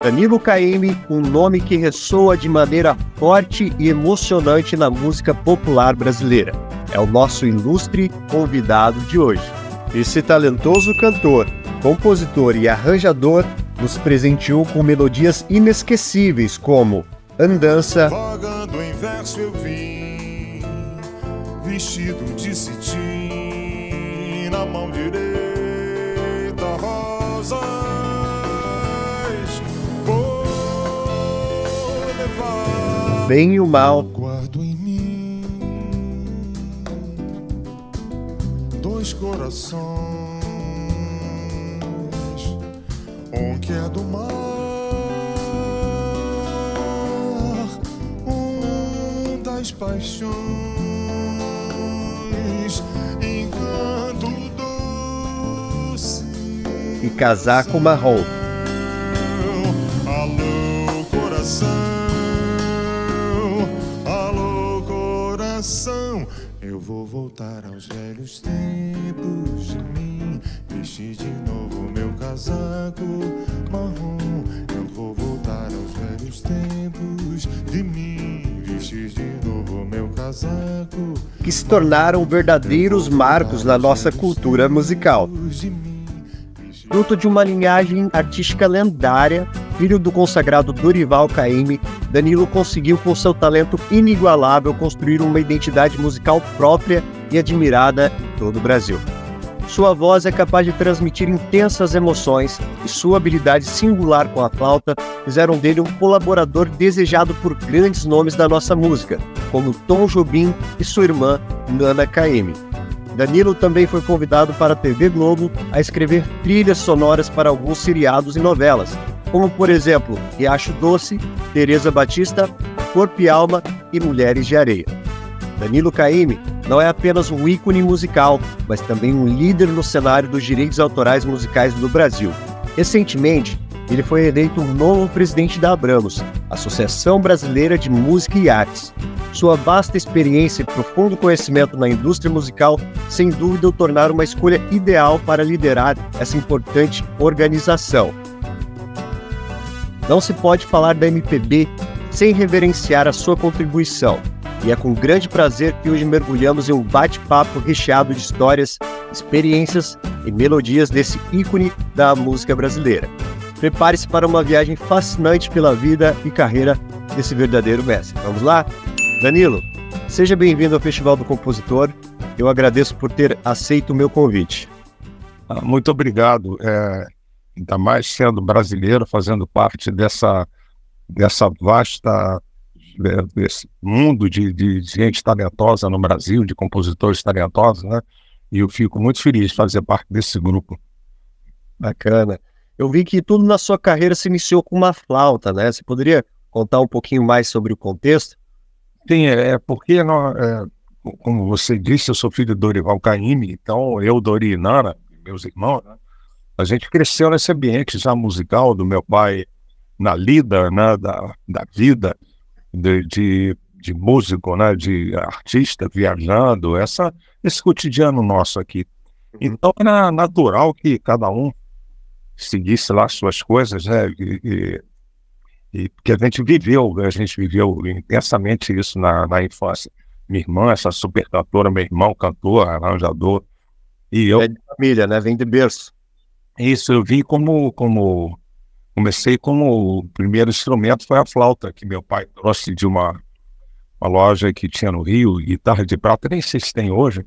Danilo Caymmi, um nome que ressoa de maneira forte e emocionante na música popular brasileira. É o nosso ilustre convidado de hoje. Esse talentoso cantor, compositor e arranjador nos presenteou com melodias inesquecíveis como Andança, Vagando em verso eu vim, vestido de cetim, na mão direita rosas, vou levar Bem e o Mal, guardo em mim dois corações, um que é do mar, um das paixões, encanto doce. e Casaco Marrom. Alô coração, eu vou voltar aos velhos tempos de mim, vestir de novo meu casaco marrom. Eu vou voltar aos velhos tempos de mim, vestir de novo meu casaco Que se tornaram verdadeiros marcos na nossa cultura musical. Fruto de uma linhagem artística lendária, filho do consagrado Dorival Caymmi, Danilo conseguiu com seu talento inigualável construir uma identidade musical própria e admirada em todo o Brasil. Sua voz é capaz de transmitir intensas emoções e sua habilidade singular com a flauta fizeram dele um colaborador desejado por grandes nomes da nossa música, como Tom Jobim e sua irmã Nana Caymmi. Danilo também foi convidado para a TV Globo a escrever trilhas sonoras para alguns seriados e novelas, como por exemplo Riacho Doce, Teresa Batista, Corpo e Alma e Mulheres de Areia. Danilo Caymmi não é apenas um ícone musical, mas também um líder no cenário dos direitos autorais musicais do Brasil. Recentemente, ele foi eleito um novo presidente da Abramos, Associação Brasileira de Música e Artes. Sua vasta experiência e profundo conhecimento na indústria musical, sem dúvida, o tornaram uma escolha ideal para liderar essa importante organização. Não se pode falar da MPB sem reverenciar a sua contribuição, e é com grande prazer que hoje mergulhamos em um bate-papo recheado de histórias, experiências e melodias desse ícone da música brasileira. Prepare-se para uma viagem fascinante pela vida e carreira desse verdadeiro mestre. Vamos lá? Danilo, seja bem-vindo ao Festival do Compositor. Eu agradeço por ter aceito o meu convite. Muito obrigado. Ainda mais sendo brasileiro, fazendo parte dessa vasta desse mundo de gente talentosa no Brasil, de compositores talentosos, né? E eu fico muito feliz de fazer parte desse grupo. Bacana. Eu vi que tudo na sua carreira se iniciou com uma flauta, né? Você poderia contar um pouquinho mais sobre o contexto? Sim, porque, como você disse, eu sou filho do Dorival Caymmi, então eu, Dori e Nana, meus irmãos, né? A gente cresceu nesse ambiente já musical do meu pai, na lida, né, da vida de músico, né, de artista, viajando, esse cotidiano nosso aqui. Então era natural que cada um seguisse lá suas coisas, né, e porque a gente viveu intensamente isso na infância. Minha irmã, essa super cantora, meu irmão, cantor, arranjador, e eu... É de família, né? Vem de berço. Isso, eu vi comecei como o primeiro instrumento foi a flauta, que meu pai trouxe de uma loja que tinha no Rio, guitarra de prata, nem sei se tem hoje,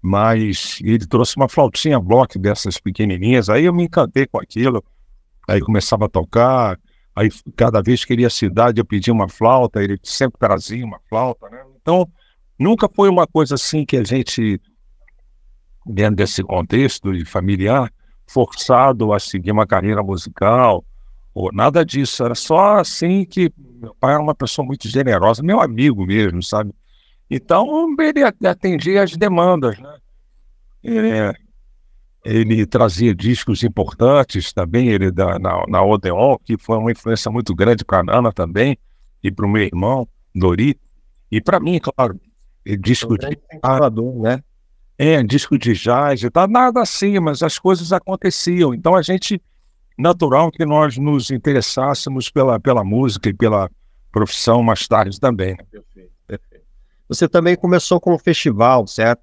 mas ele trouxe uma flautinha bloco dessas pequenininhas, aí eu me encantei com aquilo, aí começava a tocar, aí cada vez que ele ia à cidade eu pedia uma flauta, ele sempre trazia uma flauta, né? Então nunca foi uma coisa assim que a gente, dentro desse contexto de familiar, forçado a seguir uma carreira musical, ou nada disso, era só assim que meu pai era uma pessoa muito generosa, meu amigo mesmo, sabe? Então ele atendia as demandas, né? Ele trazia discos importantes também, ele na Odeon, que foi uma influência muito grande para a Nana também, e para o meu irmão, Dori, e para mim, claro, disco de né? disco de jazz e tal, nada assim, mas as coisas aconteciam. Então a gente natural que nós nos interessássemos pela música e pela profissão mais tarde também. Perfeito, perfeito. Você também começou com um festival, certo?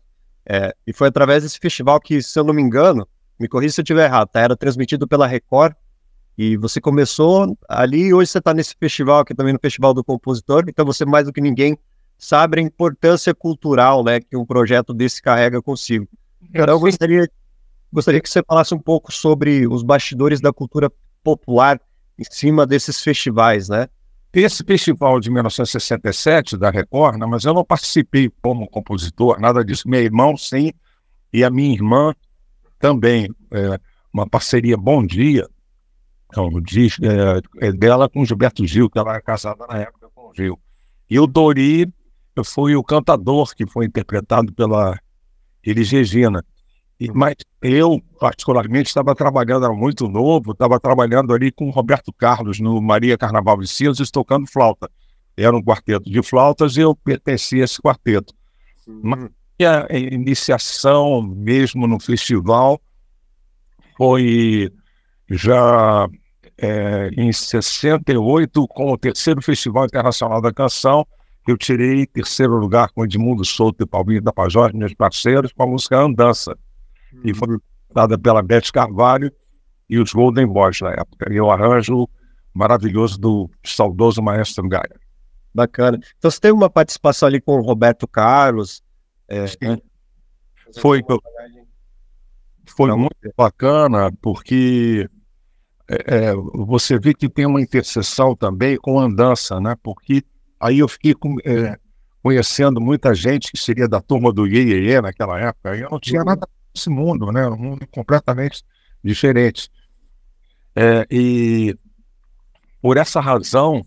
E foi através desse festival que, se eu não me engano, me corrija se eu estiver errado, tá? Era transmitido pela Record, e você começou ali, e hoje você está nesse festival aqui também, no Festival do Compositor, então você mais do que ninguém sabe a importância cultural, né, que um projeto desse carrega consigo. Então eu gostaria que você falasse um pouco sobre os bastidores da cultura popular em cima desses festivais, né? Esse festival de 1967 da Record, né, mas eu não participei como compositor, nada disso. Meu irmão, sim, e a minha irmã também. Uma parceria Bom Dia, dela com o Gilberto Gil, que ela era casada na época com o Gil. E o Dori foi o cantador que foi interpretado pela Elis Regina. Mas eu, particularmente, estava trabalhando, era muito novo, estava trabalhando ali com o Roberto Carlos no Maria Carnaval de Cinzas, tocando flauta. Era um quarteto de flautas e eu pertencia a esse quarteto. Mas a iniciação mesmo no festival foi já em 68, com o terceiro Festival Internacional da Canção. Eu tirei terceiro lugar com Edmundo Souto e Paulinho da Pajós, meus parceiros, com a música Andança. E foi dada pela Beth Carvalho e os Golden Boys na época. E o arranjo maravilhoso do saudoso Maestro Gaia. Bacana. Então você teve uma participação ali com o Roberto Carlos. Foi muito bacana, porque você vê que tem uma interseção também com a Andança, né? Porque aí eu fiquei conhecendo muita gente que seria da turma do Iê, Iê, Iê naquela época. Eu não tinha nada desse mundo, né? Um mundo completamente diferente. E por essa razão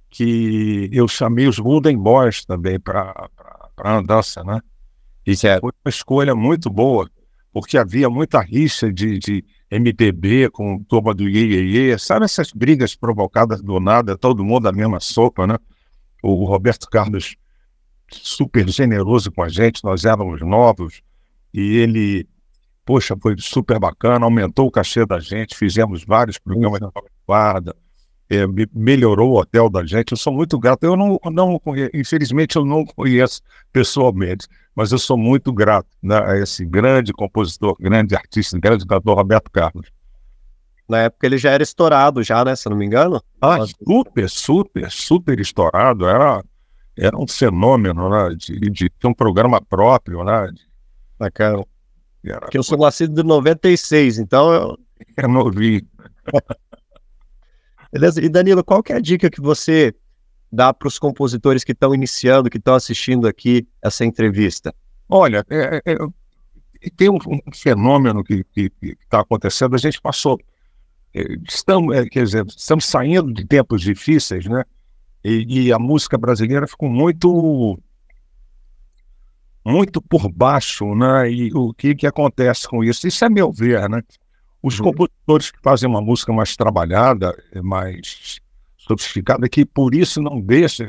que eu chamei os Golden Boys também para a Andança, né? E foi uma escolha muito boa, porque havia muita rixa de MPB com turma do Iê, Iê, Iê. Sabe essas brigas provocadas do nada, todo mundo a mesma sopa, né? O Roberto Carlos super generoso com a gente, nós éramos novos, e ele, poxa, foi super bacana, aumentou o cachê da gente, fizemos vários programas de guarda, melhorou o hotel da gente. Eu sou muito grato. Eu não infelizmente eu não conheço pessoalmente, mas eu sou muito grato, né, a esse grande compositor, grande artista, grande cantor Roberto Carlos. Na época ele já era estourado, já, né? Se eu não me engano. Super estourado. Era um fenômeno, né, de ter um programa próprio, né? Bacana. Porque eu sou nascido de 96, então eu não vi. Beleza? E Danilo, qual que é a dica que você dá para os compositores que estão iniciando, que estão assistindo aqui essa entrevista? Olha, tem um fenômeno que está acontecendo. A gente passou, estamos saindo de tempos difíceis, né? E a música brasileira ficou muito por baixo, né? E o que acontece com isso? Isso é meu ver, né? Os compositores que fazem uma música mais trabalhada, mais sofisticada, que por isso não deixa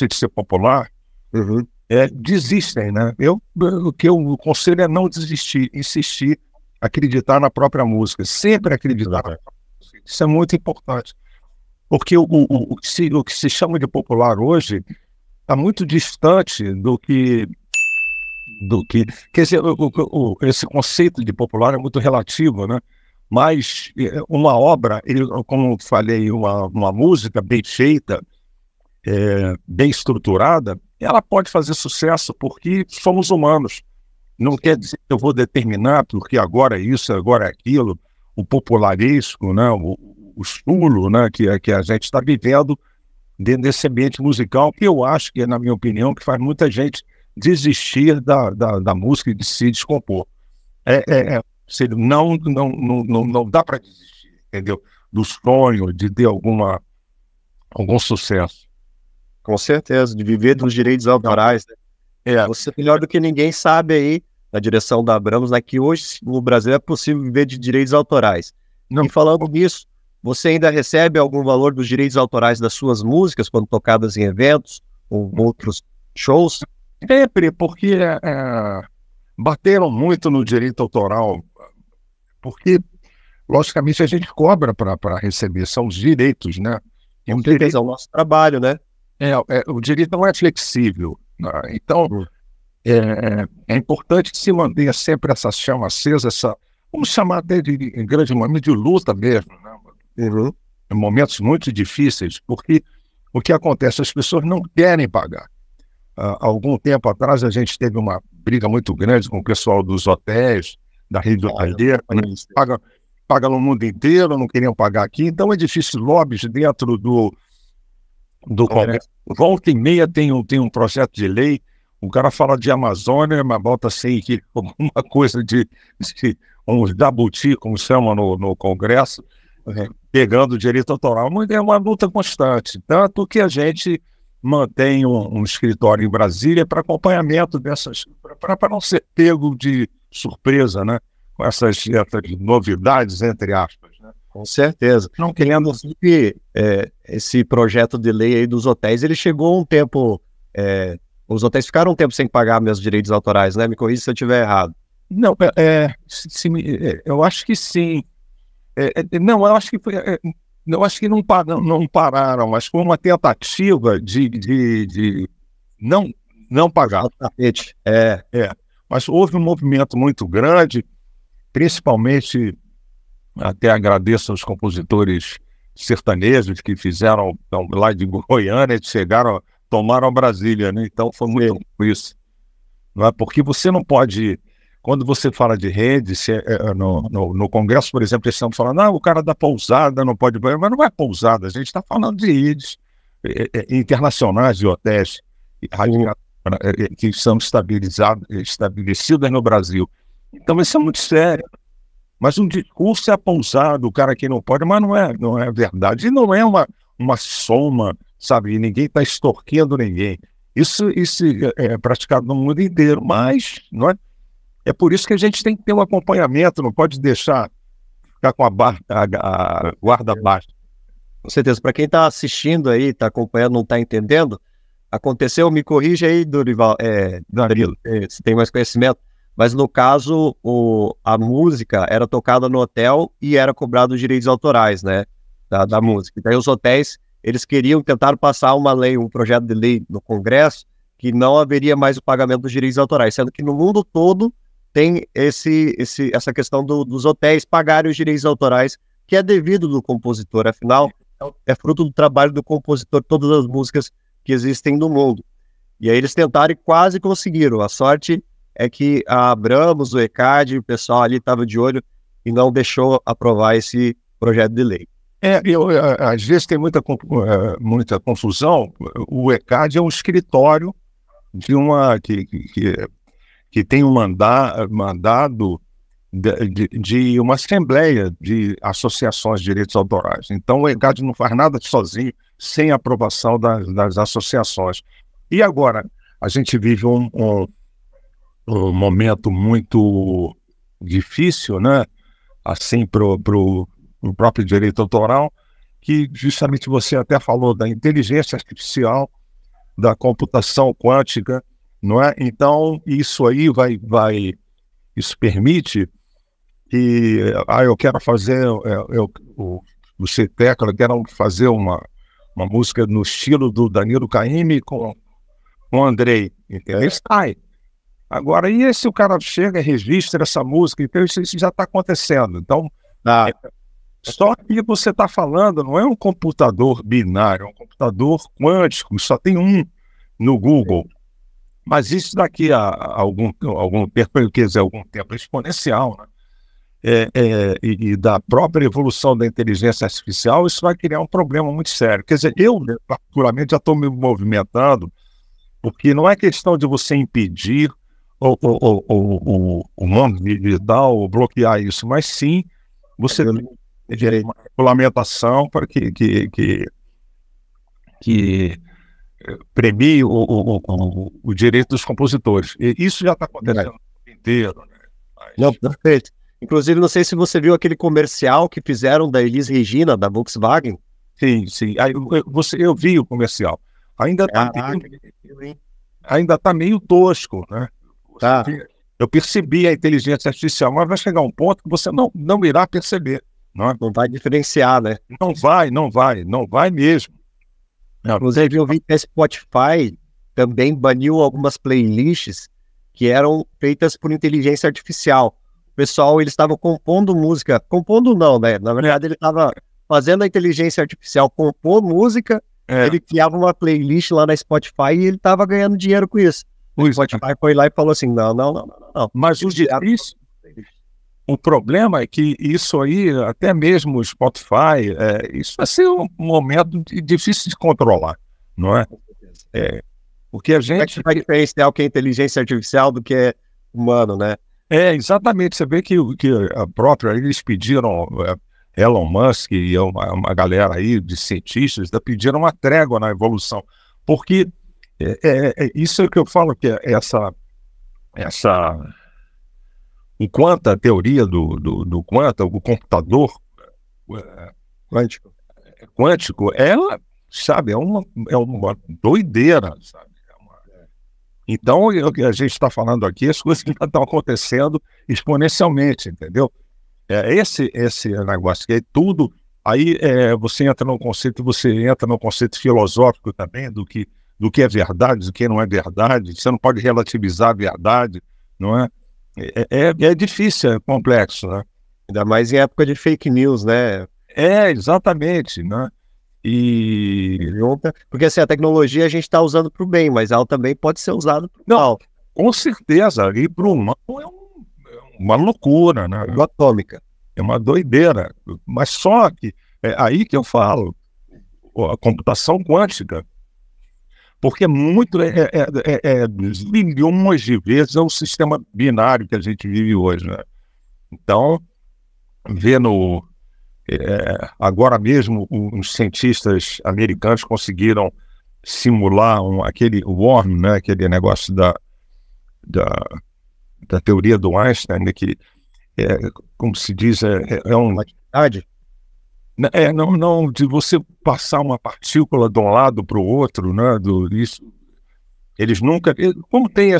de ser popular, desistem, né? O que eu aconselho é não desistir, insistir, acreditar na própria música, sempre acreditar. Isso é muito importante, porque o que se chama de popular hoje está muito distante do que quer dizer, esse conceito de popular é muito relativo, né? Mas uma obra, como falei, uma música bem feita, bem estruturada, ela pode fazer sucesso porque somos humanos. Não quer dizer que eu vou determinar porque agora é isso, agora é aquilo, o popularesco, né? O chulo, né? Que a gente está vivendo dentro desse ambiente musical, que eu acho que, na minha opinião, que faz muita gente desistir da música e de se descompor. Não dá para desistir, entendeu? Do sonho de ter algum sucesso. Com certeza, de viver dos direitos autorais. Né? Você melhor do que ninguém sabe aí, na direção da Abramos, né, que hoje no Brasil é possível viver de direitos autorais. E falando nisso, você ainda recebe algum valor dos direitos autorais das suas músicas quando tocadas em eventos ou outros shows? Sempre, porque bateram muito no direito autoral, porque logicamente a gente cobra para receber, são os direitos, né? E Com certeza, é o nosso trabalho, né? o direito não é flexível, né? Então, é importante que se mantenha sempre essa chama acesa, vamos chamar até em grande momento de luta mesmo, né? Em momentos muito difíceis, porque o que acontece? As pessoas não querem pagar. Há algum tempo atrás a gente teve uma briga muito grande com o pessoal dos hotéis, da rede hoteleira, né? Paga no mundo inteiro, não queriam pagar aqui, então é difícil. Lobbies dentro do Congresso. Volta e meia tem um projeto de lei, o cara fala de Amazônia, mas bota assim que alguma coisa de um jabuti, como chama no Congresso, pegando o direito autoral. É uma luta constante, tanto que a gente mantém um escritório em Brasília para acompanhamento dessas, para não ser pego de surpresa, né? Com essas novidades, entre aspas, né? Com certeza. Não querendo que esse projeto de lei aí dos hotéis, ele chegou um tempo, os hotéis ficaram um tempo sem pagar meus direitos autorais, né? Me corrija se eu estiver errado. Não, eu acho que sim. Não, eu acho que foi, eu acho que não pararam, mas foi uma tentativa de não pagar. Mas houve um movimento muito grande, principalmente, até agradeço aos compositores sertanejos que fizeram lá de Goiânia, tomaram Brasília, né? Então foi muito isso. Não é? Porque você não pode, quando você fala de rede, no Congresso, por exemplo, eles estão falando, o cara da pousada não pode, mas não é pousada, a gente está falando de redes internacionais de hotéis que são estabelecidas no Brasil. Então isso é muito sério. Mas um discurso é a pousada, o cara que não pode, mas não é verdade. E não é uma soma, sabe? E ninguém está extorquindo ninguém. Isso é praticado no mundo inteiro, mas não é? É por isso que a gente tem que ter um acompanhamento, não pode deixar ficar com a guarda baixa. Com certeza. Para quem está assistindo aí, está acompanhando, não está entendendo, aconteceu, me corrija aí, Dorival, Danilo, se tem mais conhecimento, mas no caso, a música era tocada no hotel e era cobrado os direitos autorais, né, da música. Então os hotéis, eles tentaram passar uma lei, um projeto de lei no Congresso, que não haveria mais o pagamento dos direitos autorais, sendo que no mundo todo tem essa questão dos hotéis pagarem os direitos autorais, que é devido do compositor, afinal, é fruto do trabalho do compositor, todas as músicas que existem no mundo. E aí eles tentaram e quase conseguiram. A sorte é que a Abramos, o ECAD, o pessoal ali estava de olho e não deixou aprovar esse projeto de lei. Às vezes tem muita confusão. O ECAD é um escritório que tem um mandado de uma assembleia de associações de direitos autorais. Então o ECAD não faz nada sozinho, sem aprovação das associações. E agora, a gente vive um momento muito difícil, né? Assim, pro próprio direito autoral, que justamente você até falou da inteligência artificial, da computação quântica, não é? Então, isso aí isso permite que, eu quero fazer, o CETECA, eu quero fazer uma música no estilo do Danilo Caymmi com o Andrei, entendeu? Sai. Agora, e se o cara chega e registra essa música? Então, isso já está acontecendo. Então, só que você está falando, não é um computador binário, é um computador quântico, só tem um no Google. Mas isso daqui a algum tempo, quer dizer, algum tempo exponencial, né? E da própria evolução da inteligência artificial, isso vai criar um problema muito sério. Quer dizer, eu, particularmente, já estou me movimentando, porque não é questão de você impedir o mundo digital, ou bloquear isso, mas sim você ter uma regulamentação para que premie o direito dos compositores. E isso já está acontecendo no mundo inteiro. Né? Não, perfeito. Inclusive, não sei se você viu aquele comercial que fizeram da Elis Regina, da Volkswagen. Sim. Eu vi o comercial. Ainda está meio tosco, né? Eu percebi a inteligência artificial, mas vai chegar um ponto que você não irá perceber. Não é? Não vai diferenciar, né? Não vai mesmo. Inclusive, eu vi que a Spotify também baniu algumas playlists que eram feitas por inteligência artificial. O pessoal, eles estavam compondo música. Compondo não, né? Na verdade, ele estava fazendo a inteligência artificial compor música, ele criava uma playlist lá na Spotify e ele estava ganhando dinheiro com isso. O Spotify foi lá e falou assim, não. Mas o problema é que isso aí, até mesmo o Spotify, isso vai ser um momento difícil de controlar, não é? Porque a gente... Como é que vai diferenciar o que é inteligência artificial do que é humano, né? Exatamente. Você vê que a própria, eles pediram, Elon Musk e uma galera aí de cientistas, pediram uma trégua na evolução, porque isso é o que eu falo, que enquanto a teoria do quanto, o computador quântico, ela, sabe, é uma doideira, sabe? Então, a gente está falando aqui, as coisas que estão acontecendo exponencialmente, entendeu? Esse negócio que é tudo, aí você entra no conceito filosófico também do que é verdade, do que não é verdade. Você não pode relativizar a verdade, não é? É difícil, é complexo, né? Ainda mais em época de fake news, né? Exatamente, né? Porque assim, a tecnologia a gente está usando para o bem, mas ela também pode ser usada para o mal. Com certeza, e para o mal é uma loucura, né? Uma atômica. É uma doideira. Mas só que é aí que eu falo, a computação quântica, porque milhões de vezes é o sistema binário que a gente vive hoje, né? Então, vendo agora mesmo os cientistas americanos conseguiram simular aquele worm, né? Aquele negócio da teoria do Einstein, né? Que como se diz, é uma atividade. Não, de você passar uma partícula de um lado para o outro, né? Isso, eles nunca... Como tem o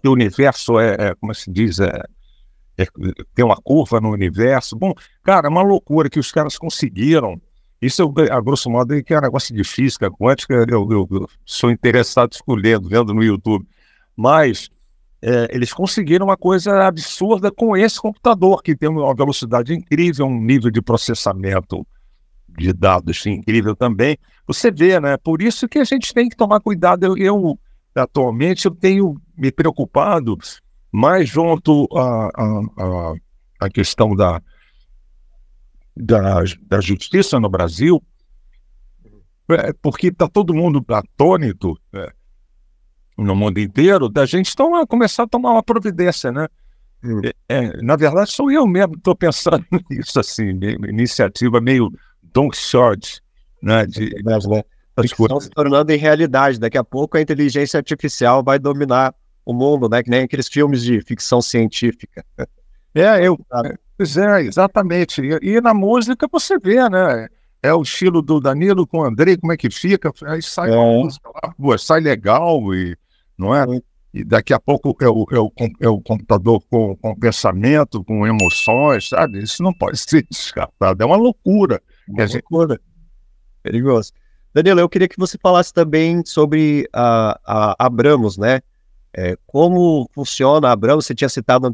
universo, como se diz, tem uma curva no universo. Bom, cara, é uma loucura que os caras conseguiram. Isso, a grosso modo, que é um negócio de física quântica, eu sou interessado escolhendo, vendo no YouTube. Mas eles conseguiram uma coisa absurda com esse computador, que tem uma velocidade incrível, um nível de processamento de dados incrível também. Você vê, né? Por isso que a gente tem que tomar cuidado. Atualmente, eu tenho me preocupado mais junto à questão da justiça no Brasil, porque está todo mundo atônito, no mundo inteiro, da gente começar a tomar uma providência, né? Na verdade, sou eu mesmo que estou pensando nisso, assim, iniciativa meio Don Quixote, né? Estão se tornando em realidade. Daqui a pouco a inteligência artificial vai dominar o mundo, né? Que nem aqueles filmes de ficção científica. Pois exatamente. E na música você vê, né? É o estilo do Danilo com o Andrei, como é que fica? Aí sai uma música lá, pô, sai legal, não é? E daqui a pouco é o computador com pensamento, com emoções, sabe? Isso não pode ser descartado. É uma loucura. Perigoso. Danilo, eu queria que você falasse também sobre a Abramos, né? Como funciona a Abramos? Você tinha citado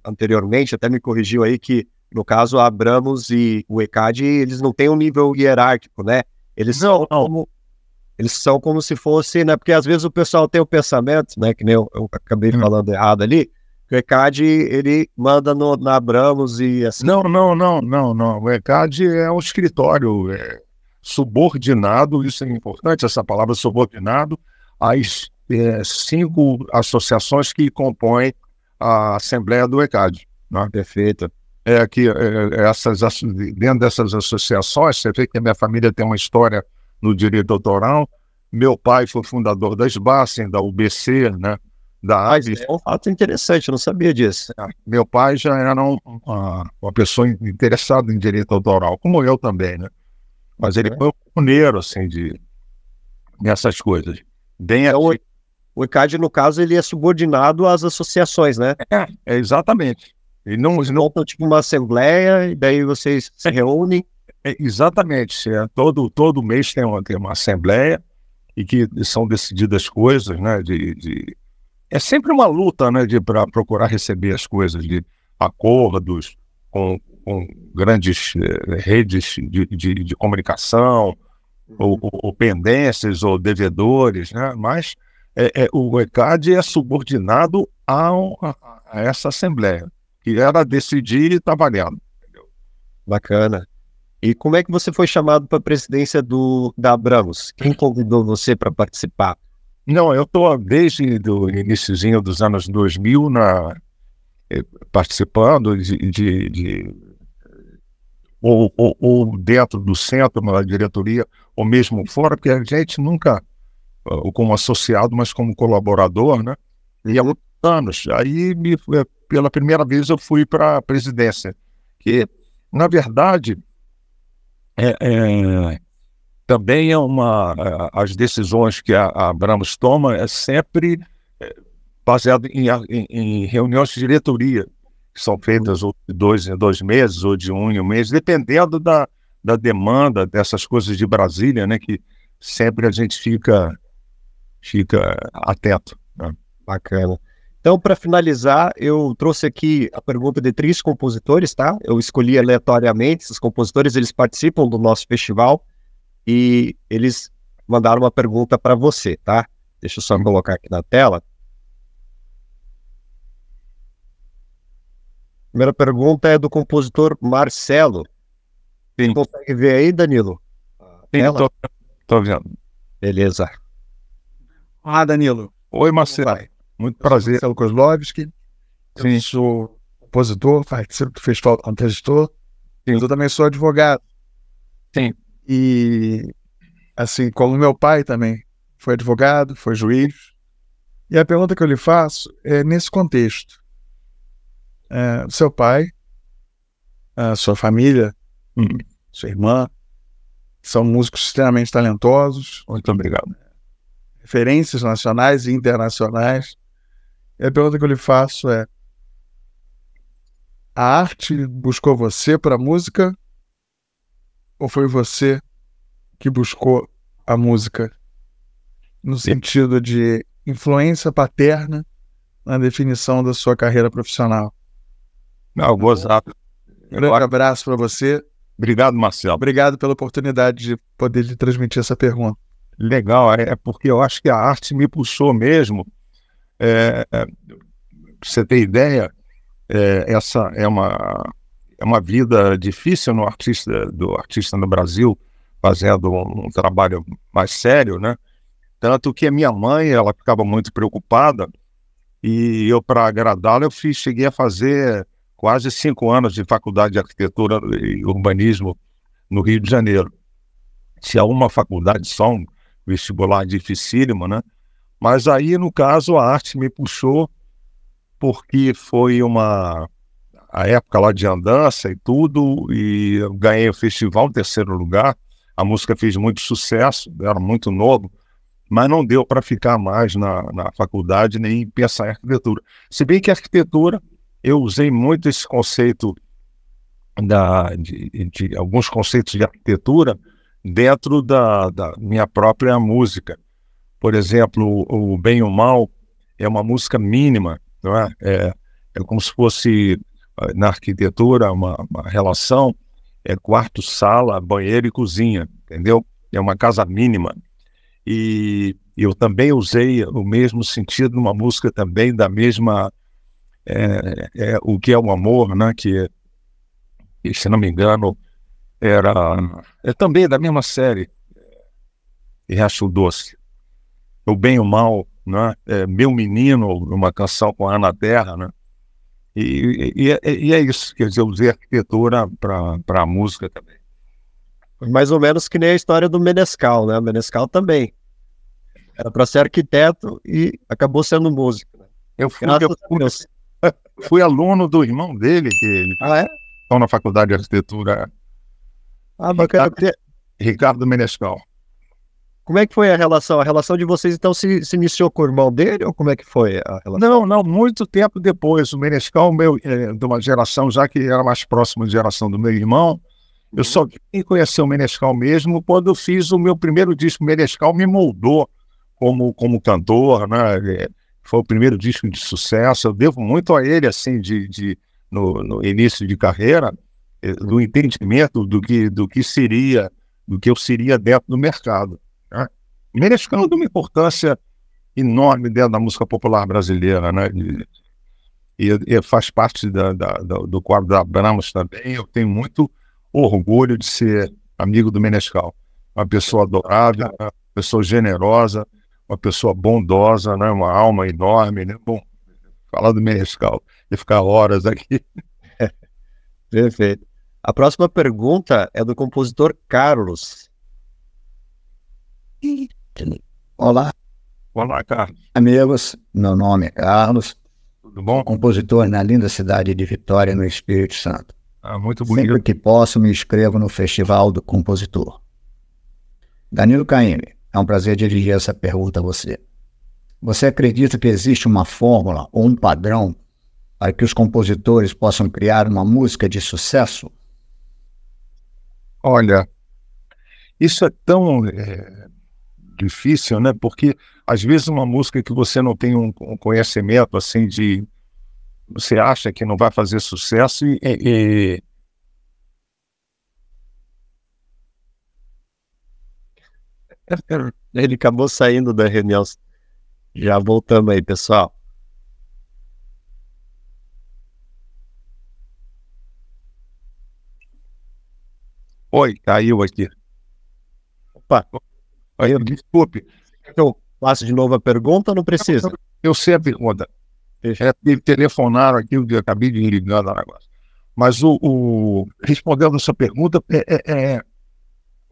anteriormente, até me corrigiu aí que, no caso, a Abramos e o ECAD, eles não têm um nível hierárquico, né? Eles são como se fosse, né? Porque às vezes o pessoal tem o pensamento, né? Que nem eu acabei falando errado ali, que o ECAD, ele manda na Abramos e assim... Não. O ECAD é um escritório subordinado, isso é importante, essa palavra subordinado, às 5 associações que compõem a Assembleia do ECAD. Né? Perfeito. Dentro dessas associações, você vê que a minha família tem uma história no direito autoral. Meu pai foi fundador da SBACEN, da UBC, né? Da ABS. É um fato interessante, eu não sabia disso. Meu pai já era uma pessoa interessada em direito autoral, como eu também, né? Mas ele foi um pioneiro, assim, nessas coisas. Então, o ECAD, no caso, ele é subordinado às associações, né? Exatamente. E não, Montam tipo uma assembleia e daí vocês se reúnem. exatamente. Todo mês tem uma assembleia e que são decididas coisas, né? É sempre uma luta, né? Para procurar receber as coisas, de acordos com grandes redes de comunicação, ou pendências, ou devedores, né? Mas o ECAD é subordinado a essa assembleia, que era decidir e está valendo. Bacana. E como é que você foi chamado para a presidência da Abramos? Quem convidou você para participar? Não, eu estou desde o iniciozinho dos anos 2000 participando ou dentro do centro, na diretoria, ou mesmo fora, porque a gente nunca, como associado, mas como colaborador, né? E há muitos anos. Aí, pela primeira vez, eu fui para a presidência, que, na verdade, também as decisões que a Abramos toma é sempre baseado em reuniões de diretoria, que são feitas ou de 2 em 2 meses, ou de 1 em 1 mês, dependendo da demanda dessas coisas de Brasília, né, que sempre a gente fica atento, né? Bacana. Então, para finalizar, eu trouxe aqui a pergunta de 3 compositores, tá? Eu escolhi aleatoriamente, esses compositores, eles participam do nosso festival e eles mandaram uma pergunta para você, tá? Deixa eu só colocar aqui na tela. Primeira pergunta é do compositor Marcelo. Você consegue ver aí, Danilo? Estou vendo. Beleza. Danilo. Oi, Marcelo. Muito prazer. Marcelo Kozlovski. Eu sou compositor, participo do Festival Compositor. Eu também sou advogado. Sim. E, assim como meu pai também foi advogado, foi juiz. E a pergunta que eu lhe faço é nesse contexto. Seu pai, a sua família, sua irmã, são músicos extremamente talentosos. Muito obrigado. Referências nacionais e internacionais. E a pergunta que eu lhe faço é: a arte buscou você para a música ou foi você que buscou a música? No sentido de influência paterna na definição da sua carreira profissional. Não, gozado. Grande abraço para você. Obrigado, Marcelo. Obrigado pela oportunidade de poder lhe transmitir essa pergunta. Legal, porque eu acho que a arte me puxou mesmo. Pra você ter ideia, essa é uma vida difícil do artista no Brasil, fazendo um trabalho mais sério, né? Tanto que a minha mãe, ela ficava muito preocupada e eu, para agradá-la, cheguei a fazer quase 5 anos de faculdade de arquitetura e urbanismo no Rio de Janeiro. Tinha uma faculdade só, um vestibular dificílimo, né? Mas aí, no caso, a arte me puxou porque foi a época lá de andança e tudo, e eu ganhei o festival em 3º lugar. A música fez muito sucesso, era muito novo, mas não deu para ficar mais na faculdade nem pensar em arquitetura. Se bem que a arquitetura, eu usei muito esse conceito de alguns conceitos de arquitetura dentro da minha própria música. Por exemplo, o Bem e o Mal é uma música mínima, não é? É como se fosse, na arquitetura, uma relação quarto, sala, banheiro e cozinha, entendeu? É uma casa mínima. E eu também usei o mesmo sentido numa música também da mesma... o que é o amor, né? Que, se não me engano, é também da mesma série, Riacho Doce. O Bem e o Mal, né? Meu Menino, uma canção com a Ana Terra, né? E é isso, quer dizer, eu usei arquitetura para a música também. Mais ou menos que nem a história do Menescal, né? O Menescal também era para ser arquiteto e acabou sendo músico, né? Eu fui aluno do irmão dele, que estão na faculdade de arquitetura. Bacana. Ricardo Menescal. Como é que foi a relação? A relação de vocês, então, se iniciou com o irmão dele, ou como é que foi a relação? Não, muito tempo depois. O Menescal, de uma geração, já que era mais próximo da geração do meu irmão, eu só vim conhecer o Menescal mesmo quando eu fiz o meu primeiro disco. O Menescal me moldou como cantor, né? Foi o primeiro disco de sucesso. Eu devo muito a ele, assim, no início de carreira, do entendimento do que eu seria dentro do mercado, né? Menescal de uma importância enorme dentro da música popular brasileira, né? E faz parte do quadro da Brahms também. Eu tenho muito orgulho de ser amigo do Menescal. Uma pessoa adorável, uma pessoa generosa, uma pessoa bondosa, né? Uma alma enorme, né? Bom, falar do Menescal e ficar horas aqui. Perfeito. A próxima pergunta é do compositor Carlos. Olá, Olá, Carlos. amigos. Meu nome é Carlos, Tudo bom? compositor na linda cidade de Vitória, no Espírito Santo. Muito Sempre bonito. que posso, me inscrevo no Festival do Compositor. Danilo Caymmi, é um prazer dirigir essa pergunta a você. Você acredita que existe uma fórmula ou um padrão para que os compositores possam criar uma música de sucesso? Olha, isso é tão difícil, né? Porque às vezes uma música que você não tem um conhecimento assim você acha que não vai fazer sucesso Ele acabou saindo da reunião. Já voltamos aí, pessoal. Oi, caiu aqui. Opa, Aí, desculpe, então, faço de novo a pergunta ou não precisa? eu sei a pergunta. Telefonaram aqui, eu acabei de ligar no negócio. Mas respondendo a sua pergunta,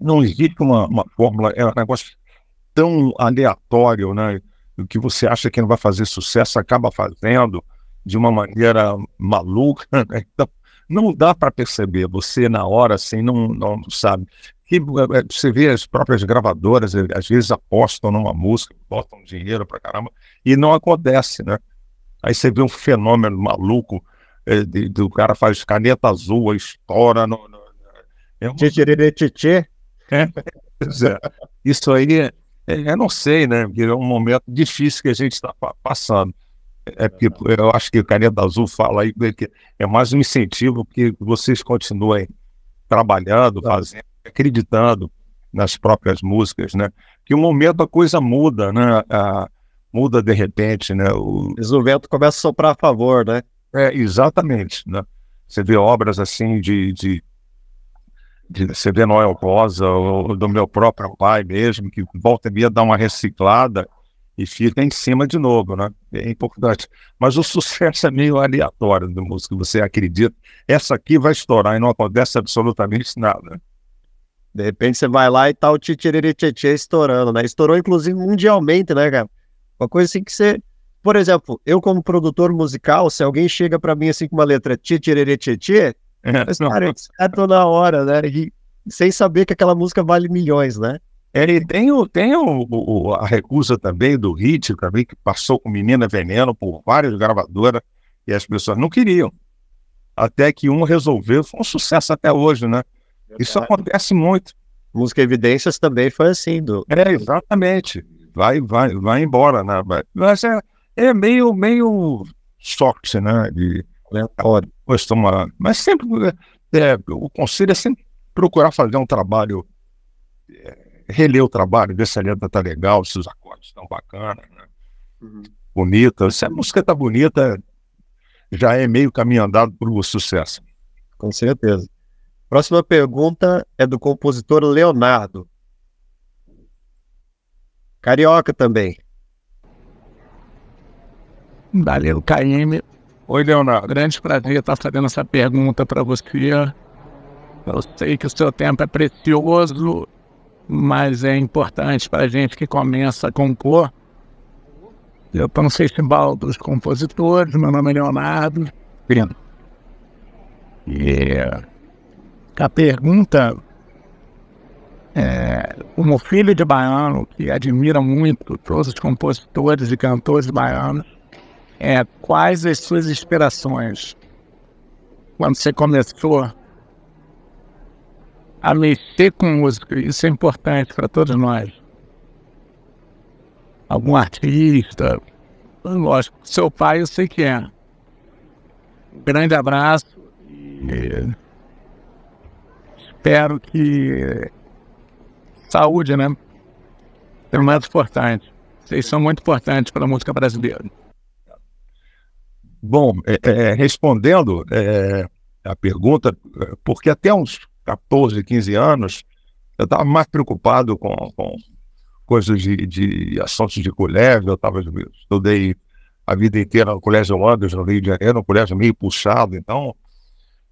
não existe uma fórmula, é um negócio tão aleatório, né? O que você acha que não vai fazer sucesso acaba fazendo de uma maneira maluca, né? Então, não dá para perceber, você na hora assim não sabe. Que você vê as próprias gravadoras, às vezes apostam numa música, botam dinheiro pra caramba, e não acontece, né? Aí você vê um fenômeno maluco, do cara faz caneta azul, estoura é uma- Tchê. Pois é. Isso aí, eu não sei, né? Porque é um momento difícil que a gente está passando. Porque eu acho que o Caneta Azul fala aí que é mais um incentivo que vocês continuem trabalhando, fazendo, acreditando nas próprias músicas, né? Que um momento a coisa muda, né? Muda de repente, né? O vento começa a soprar a favor, né? Exatamente, né? Você vê obras assim você vê Noel Rosa, ou do meu próprio pai mesmo, que volta e meia dá uma reciclada e fica em cima de novo, né? É importante. Mas o sucesso é meio aleatório da música, você acredita, essa aqui vai estourar e não acontece absolutamente nada. De repente você vai lá e tá o tchê estourando, né? Estourou inclusive mundialmente, né, cara? Uma coisa assim que você... Por exemplo, eu como produtor musical, se alguém chega pra mim assim com uma letra tchê, mas, cara, eu tô na hora, né? E sem saber que aquela música vale milhões, né? E tem a recusa também do Hit, também, que passou com Menina Veneno por várias gravadoras e as pessoas não queriam. Até que um resolveu, foi um sucesso até hoje, né? Isso acontece muito. Música Evidências também foi assim. Exatamente. Vai embora, né? Mas é meio sorte, né? Mas sempre o conselho é sempre procurar fazer um trabalho, reler o trabalho, ver se a letra tá legal, se os acordes estão bacanas, né? Bonita. Se a música tá bonita, já é meio caminho andado para o sucesso. Com certeza. Próxima pergunta é do compositor Leonardo. Carioca também. Valeu, Caymmi. Oi, Leonardo. Grande prazer estar fazendo essa pergunta para você. Eu sei que o seu tempo é precioso, mas é importante para a gente que começa a compor. Eu estou no Festival dos Compositores, meu nome é Leonardo. E a pergunta como filho de baiano, que admira muito todos os compositores e cantores baianos, quais as suas inspirações quando você começou a mexer com música? Isso é importante para todos nós. Algum artista, lógico, seu pai eu sei que é. Um grande abraço e espero que saúde, né? É o mais importante. Vocês são muito importantes para a música brasileira. Bom, respondendo a pergunta, porque até uns 14, 15 anos eu estava mais preocupado com coisas de assuntos de colégio. Eu estudei a vida inteira no Colégio Andes, no Rio de Janeiro, um colégio meio puxado. Então,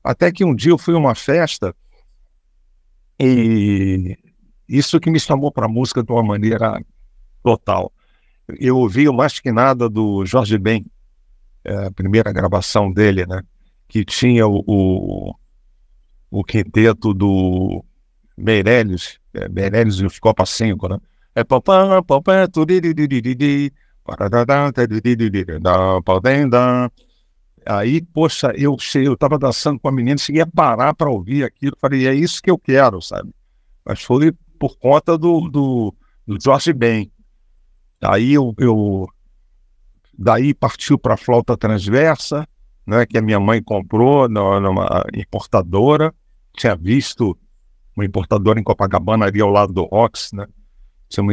até que um dia eu fui a uma festa e isso que me chamou para a música de uma maneira total. Eu ouvi o Mais Que Nada do Jorge Ben, a primeira gravação dele, né? Que tinha o quinteto do Meirelles e os Copa 5, né? Aí, poxa, eu estava dançando com a menina, cheguei a parar para ouvir aquilo, falei, é isso que eu quero, sabe? Mas foi por conta do Jorge Ben. Aí daí partiu para a flauta transversa, né, que a minha mãe comprou numa importadora. Tinha visto uma importadora em Copacabana, ali ao lado do Rox, né? Tinha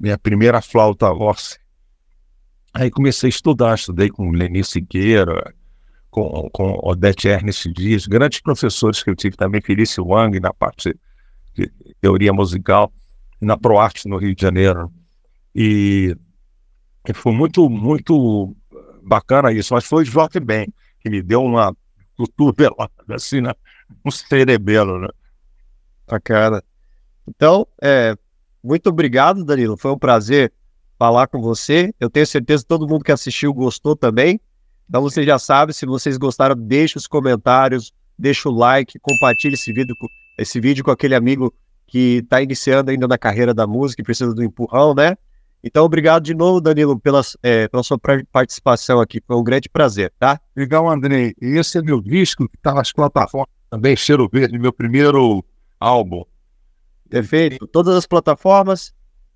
minha primeira flauta Rox. Aí comecei a estudar, estudei com Leni Siqueira, com Odete Ernest Dias, grandes professores que eu tive também, Felício Wang, na parte de teoria musical, na ProArte no Rio de Janeiro. E foi muito, muito bacana isso, mas foi o Jorge Ben que me deu uma cotovelada, assim, né? Um cerebelo, né? Bacana. Então, muito obrigado, Danilo. Foi um prazer falar com você. Eu tenho certeza que todo mundo que assistiu gostou também. Então você já sabe, se vocês gostaram, deixa os comentários, deixa o like, compartilhe esse vídeo com aquele amigo que está iniciando ainda na carreira da música e precisa do empurrão, né? Então, obrigado de novo, Danilo, pela sua participação aqui. Foi um grande prazer, tá? Legal, Andrei. E esse é meu disco, que está nas plataformas também, Cheiro Verde, meu primeiro álbum. Perfeito. Todas as plataformas?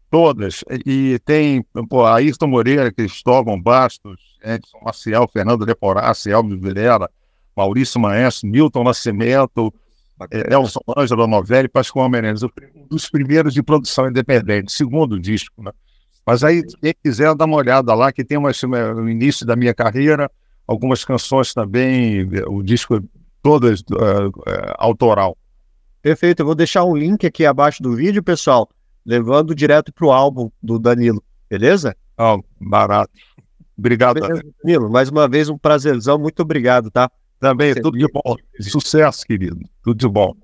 Todas. E tem Ayrton Moreira, Cristóvão Bastos, Edson Maciel, Fernando Leporassi, Elvis Vilela, Maurício Maestro, Milton Nascimento, Elson Ângelo Novelli, Pascoal Menezes. Um dos primeiros de produção independente, segundo disco, né? Mas aí, quem quiser, dá uma olhada lá, que tem o início da minha carreira, algumas canções também, o disco todas autoral. Perfeito, eu vou deixar um link aqui abaixo do vídeo, pessoal, levando direto para o álbum do Danilo, beleza? Barato. Obrigado, Danilo. Mais uma vez, um prazerzão, muito obrigado, tá? Também, tudo de bom. Sucesso, querido. Tudo de bom.